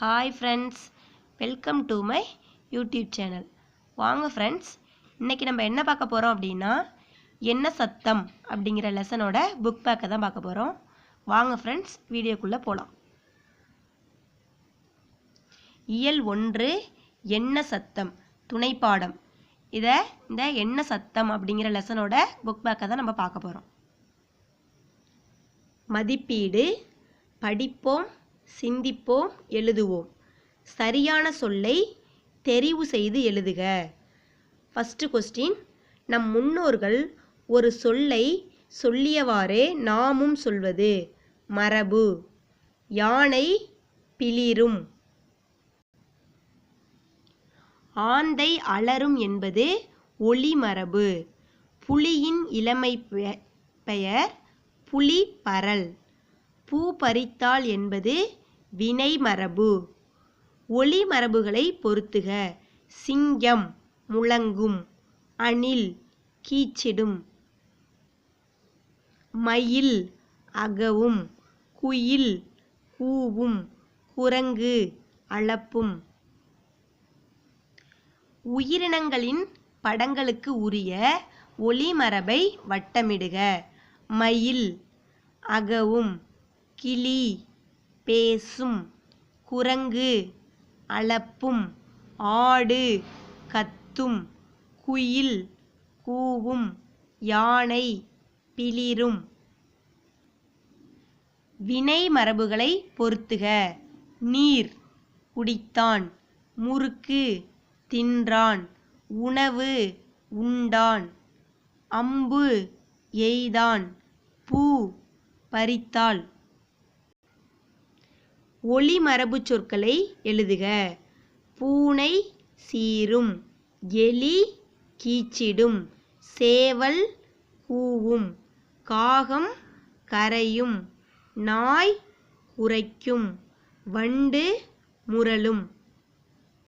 Hi friends, welcome to my YouTube channel. வாங்க friends, இன்றைக்கி நம்ம என்ன பார்க்க போகிறோம் அப்படின்னா என்ன சத்தம் அப்படிங்கிற லெசனோட புக் பேக்கை தான் பார்க்க போகிறோம். வாங்க ஃப்ரெண்ட்ஸ், வீடியோக்குள்ளே போகலாம். இயல் 1 என்ன சத்தம் துணைப்பாடம். இந்த என்ன சத்தம் அப்படிங்கிற லெசனோட புக் பேக்கை தான் நம்ம பார்க்க போகிறோம். மதிப்பீடு. படிப்போம், சிந்திப்போம், எழுதுவோம். சரியான சொல்லை தெரிவு செய்து எழுதுக. ஃபர்ஸ்ட் கொஸ்டின், நம் முன்னோர்கள் ஒரு சொல்லை சொல்லியவாறே நாமும் சொல்வது மரபு. யானை பிளிரும், ஆந்தை அலறும் என்பது ஒளிமரபு. புலியின் இளமை பெயர் புலிப்பரல். பூ பறித்தாள் என்பது வினை மரபு. ஒளி மரபுகளை பொருத்துக. சிங்கம் முழங்கும், அணில் கீச்சிடும், மயில் அகவும், குயில் கூவும், குரங்கு அலப்பும். உயிரினங்களின் படங்களுக்கு உரிய ஒளிமரபை வட்டமிடுக. மயில் அகவும், கிளி பேசும், குரங்கு அலப்பும், ஆடு கத்தும், குயில் கூவும், யானை பிளிரும். வினை மரபுகளை பொருத்துக. நீர் குடித்தான், முறுக்கு தின்றான், உணவு உண்டான், அம்பு எய்தான், பூ பறித்தாள். ஒளிமரபு சொற்களை எழுதுக. பூனை சீரும், எலி கீச்சிடும், சேவல் கூவும், காகம் கரையும், நாய் குரைக்கும், வண்டு முரளும்.